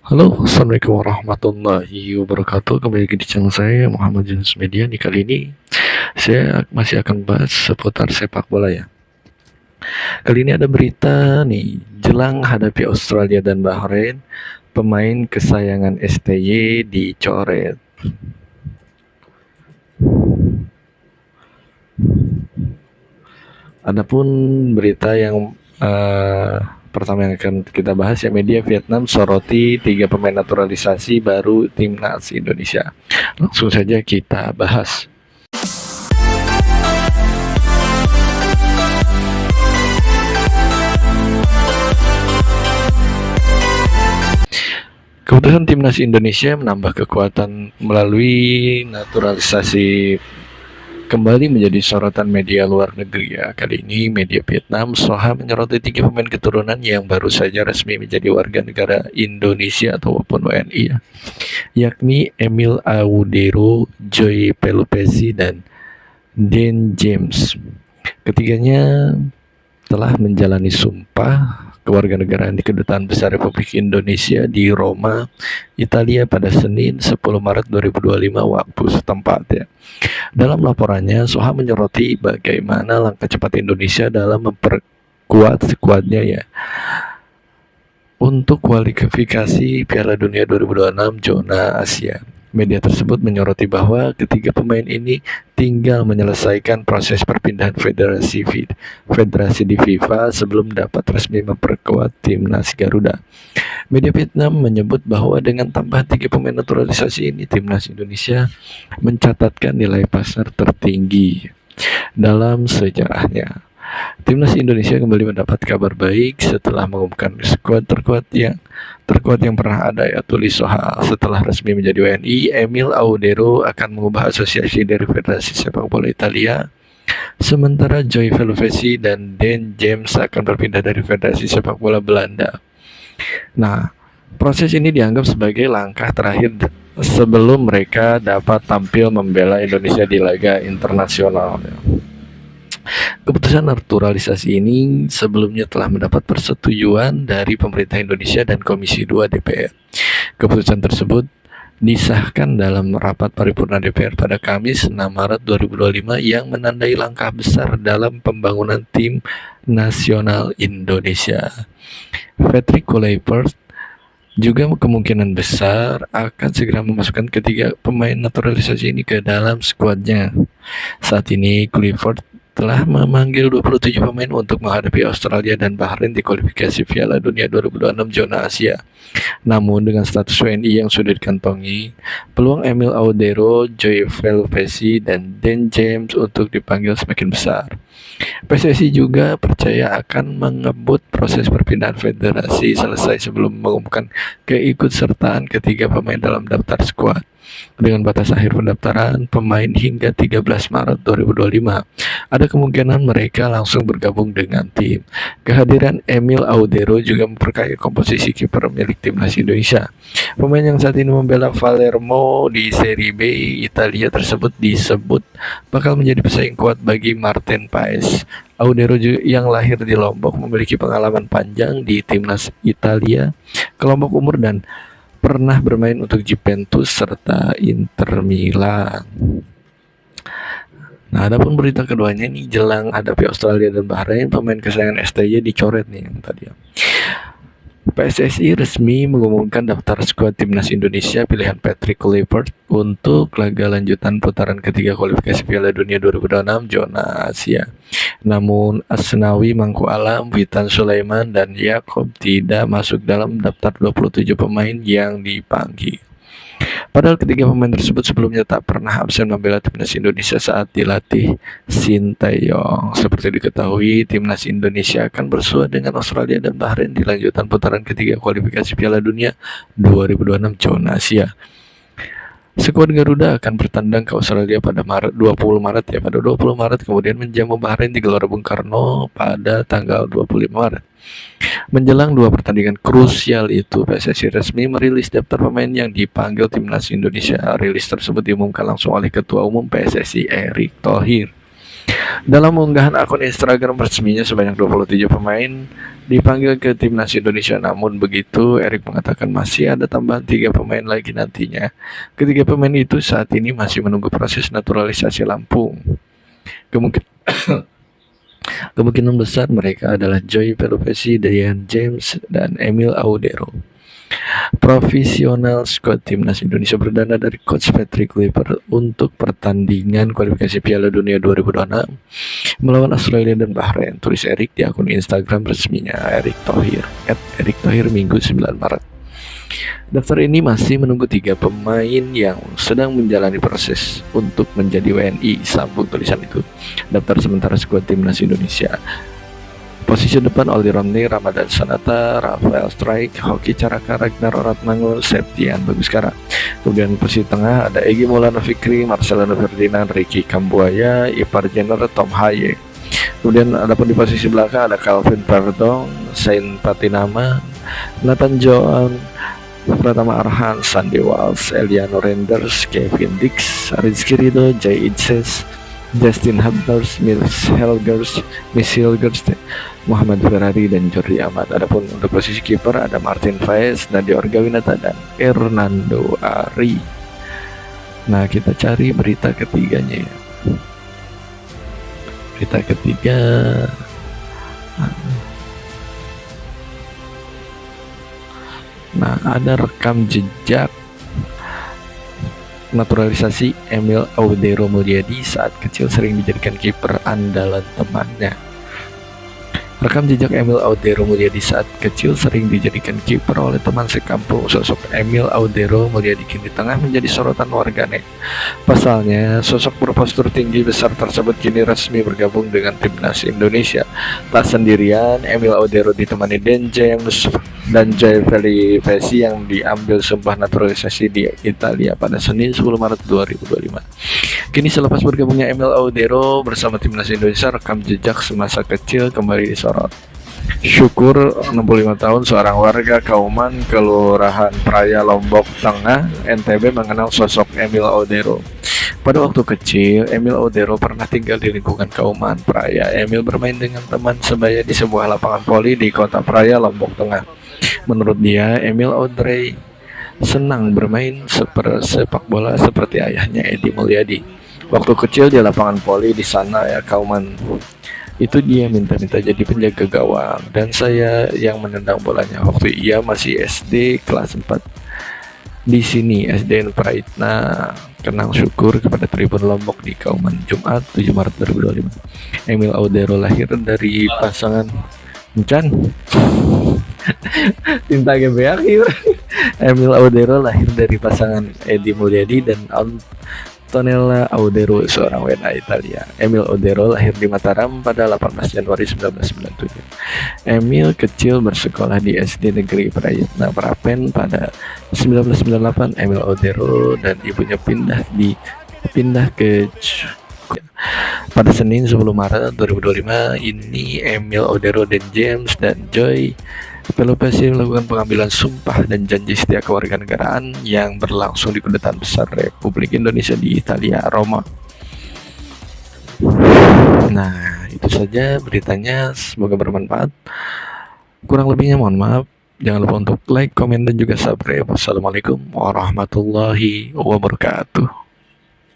Halo, Assalamualaikum warahmatullahi wabarakatuh. Kembali lagi di channel saya, Muhammad Yunus Media. Di kali ini, saya masih akan bahas seputar sepak bola ya. Kali ini ada berita nih, jelang hadapi Australia dan Bahrain, pemain kesayangan STY dicoret. Adapun berita yang pertama yang akan kita bahas ya, media Vietnam soroti 3 pemain naturalisasi baru timnas Indonesia. Langsung saja kita bahas. Keputusan timnas Indonesia menambah kekuatan melalui naturalisasi kembali menjadi sorotan media luar negeri ya. Kali ini media Vietnam Soha menyoroti 3 pemain keturunan yang baru saja resmi menjadi warga negara Indonesia ataupun WNI ya, yakni Emil Audero, Joy Pelupesi, dan Dan James. Ketiganya telah menjalani sumpah kewarganegaraan di Kedutaan Besar Republik Indonesia di Roma, Italia pada Senin 10 Maret 2025 waktu setempat ya. Dalam laporannya, Soha menyoroti bagaimana langkah cepat Indonesia dalam memperkuat skuadnya ya untuk kualifikasi Piala Dunia 2026 zona Asia. Media tersebut menyoroti bahwa ketiga pemain ini tinggal menyelesaikan proses perpindahan federasi di FIFA sebelum dapat resmi memperkuat timnas Garuda. Media Vietnam menyebut bahwa dengan tambahan 3 pemain naturalisasi ini, timnas Indonesia mencatatkan nilai pasar tertinggi dalam sejarahnya. Timnas Indonesia kembali mendapat kabar baik setelah mengumumkan skuad terkuat yang pernah ada ya, tulis Soha. Setelah resmi menjadi WNI, Emil Audero akan mengubah asosiasi dari Federasi Sepak Bola Italia, sementara Joy Pelupesi dan Dan James akan berpindah dari Federasi Sepak Bola Belanda. Nah, proses ini dianggap sebagai langkah terakhir sebelum mereka dapat tampil membela Indonesia di laga internasional. Keputusan naturalisasi ini sebelumnya telah mendapat persetujuan dari pemerintah Indonesia dan Komisi 2 DPR. Keputusan tersebut disahkan dalam rapat paripurna DPR pada Kamis 6 Maret 2025 yang menandai langkah besar dalam pembangunan tim nasional Indonesia. Patrick Kluivert juga kemungkinan besar akan segera memasukkan ketiga pemain naturalisasi ini ke dalam skuadnya. Saat ini Kluivert telah memanggil 27 pemain untuk menghadapi Australia dan Bahrain di kualifikasi Piala Dunia 2026 zona Asia. Namun dengan status WNI yang sudah dikantongi, peluang Emil Audero, Joy Pelupesi, dan Dan James untuk dipanggil semakin besar. PSSI juga percaya akan mengebut proses perpindahan federasi selesai sebelum mengumumkan keikutsertaan ketiga pemain dalam daftar skuad. Dengan batas akhir pendaftaran pemain hingga 13 Maret 2025, ada kemungkinan mereka langsung bergabung dengan tim. Kehadiran Emil Audero juga memperkaya komposisi kiper milik timnas Indonesia. Pemain yang saat ini membela Palermo di Serie B Italia tersebut disebut bakal menjadi pesaing kuat bagi Martin Paes. Audero yang lahir di Lombok memiliki pengalaman panjang di timnas Italia, kelompok umur, dan pernah bermain untuk Juventus serta Inter Milan. Nah, adapun berita keduanya nih, jelang hadapi Australia dan Bahrain, pemain kesayangan STY dicoret nih yang tadi ya. PSSI resmi mengumumkan daftar skuad timnas Indonesia pilihan Patrick Kluivert untuk laga lanjutan putaran ketiga kualifikasi Piala Dunia 2026 zona Asia. Namun Asnawi Mangku Alam, Witan Sulaiman, dan Yakob tidak masuk dalam daftar 27 pemain yang dipanggil. Padahal ketiga pemain tersebut sebelumnya tak pernah absen membela timnas Indonesia saat dilatih Sinteyong. Seperti diketahui, timnas Indonesia akan bersua dengan Australia dan Bahrain di lanjutan putaran ketiga kualifikasi Piala Dunia 2026 zona Asia. Skuad Garuda akan bertandang ke Australia pada 20 Maret, kemudian menjamu Bahrain di Gelora Bung Karno pada tanggal 25 Maret. Menjelang 2 pertandingan krusial itu, PSSI resmi merilis daftar pemain yang dipanggil timnas Indonesia. Rilis tersebut diumumkan langsung oleh Ketua Umum PSSI Erick Thohir. Dalam unggahan akun Instagram resminya, sebanyak 27 pemain dipanggil ke timnas Indonesia. Namun begitu, Erik mengatakan masih ada tambahan 3 pemain lagi nantinya. Ketiga pemain itu saat ini masih menunggu proses naturalisasi Lampung. Kemungkinan besar mereka adalah Joy Pelupesi, Dayan James, dan Emil Audero. Profesional squad timnas Indonesia berdana dari coach Patrick Kluivert untuk pertandingan kualifikasi Piala Dunia 2026 melawan Australia dan Bahrain, tulis Erik di akun Instagram resminya Erick Thohir @erikthohir Minggu 9 Maret. Daftar ini masih menunggu 3 pemain yang sedang menjalani proses untuk menjadi WNI, sambung tulisan itu. Daftar sementara skuad timnas Indonesia. Posisi depan Oli Romney, Ramadan Sanata, Rafael Strike, Hoki Caraka, Ragnar Oratmangun, Septian Baguskara. Kemudian posisi tengah ada Egy Maulana Fikri, Marcelino Ferdinand, Ricky Kambuaya, Ipar Jenner, Tom Haye. Kemudian adapun di posisi belakang ada Calvin Perdong, Sain Patinama, Nathan Joan, Pratama Arhan, Sandy Walsh, Eliano Renders, Kevin Dix, Rizky Ridho, Jay Idses, Justin Hubners, Miss Helgers, Muhammad Ferrari, dan Jordi Amat. Adapun untuk posisi kiper ada Martin Faes, Nadior Gawinata, dan Hernando Ari. Nah, kita cari berita ketiganya ya. Berita ketiga, nah ada rekam jejak naturalisasi Emil Audero Mulyadi. Saat kecil sering dijadikan kiper andalan temannya. Rekam jejak Emil Audero Mulyadi saat kecil sering dijadikan kiper oleh teman sekampung. Sosok Emil Audero Mulyadi kini tengah menjadi sorotan warganet. Pasalnya, sosok berpostur tinggi besar tersebut kini resmi bergabung dengan timnas Indonesia. Tak sendirian, Emil Audero ditemani Dan James dan Joy Pelupesi yang diambil sumpah naturalisasi di Italia pada Senin 10 Maret 2025. Kini selepas bergabungnya Emil Audero bersama timnas Indonesia, rekam jejak semasa kecil kembali disorot. Syukur, 65 tahun, seorang warga Kauman, Kelurahan Praia, Lombok Tengah, NTB, mengenal sosok Emil Audero. Pada waktu kecil, Emil Audero pernah tinggal di lingkungan Kauman Praia. Emil bermain dengan teman sebaya di sebuah lapangan voli di kota Praia, Lombok Tengah. Menurut dia, Emil Audrey senang bermain sepak bola seperti ayahnya Edi Mulyadi. Waktu kecil di lapangan voli di sana ya Kauman, itu dia minta-minta jadi penjaga gawang dan saya yang menendang bolanya waktu ia masih SD kelas 4 di sini SDN Praitna. Kenang syukur kepada Tribun Lombok di Kauman, Jumat 7 Maret 2025. Emil Audero lahir dari pasangan Encan Tinta GB akhir. Emil Audero lahir dari pasangan Edi Mulyadi dan Antonella Audero, seorang WNA Italia. Emil Audero lahir di Mataram pada 18 Januari 1997. Emil kecil bersekolah di SD Negeri Prayitna Prapen pada 1998. Emil Audero dan ibunya pindah ke pada Senin 10 Maret 2025 ini. Emil Audero, Dan James, dan Joy Pelupesi melakukan pengambilan sumpah dan janji setia kewarganegaraan yang berlangsung di Kedutaan Besar Republik Indonesia di Italia, Roma. Nah, itu saja beritanya, semoga bermanfaat. Kurang lebihnya mohon maaf. Jangan lupa untuk like, komen, dan juga subscribe. Wassalamualaikum warahmatullahi wabarakatuh.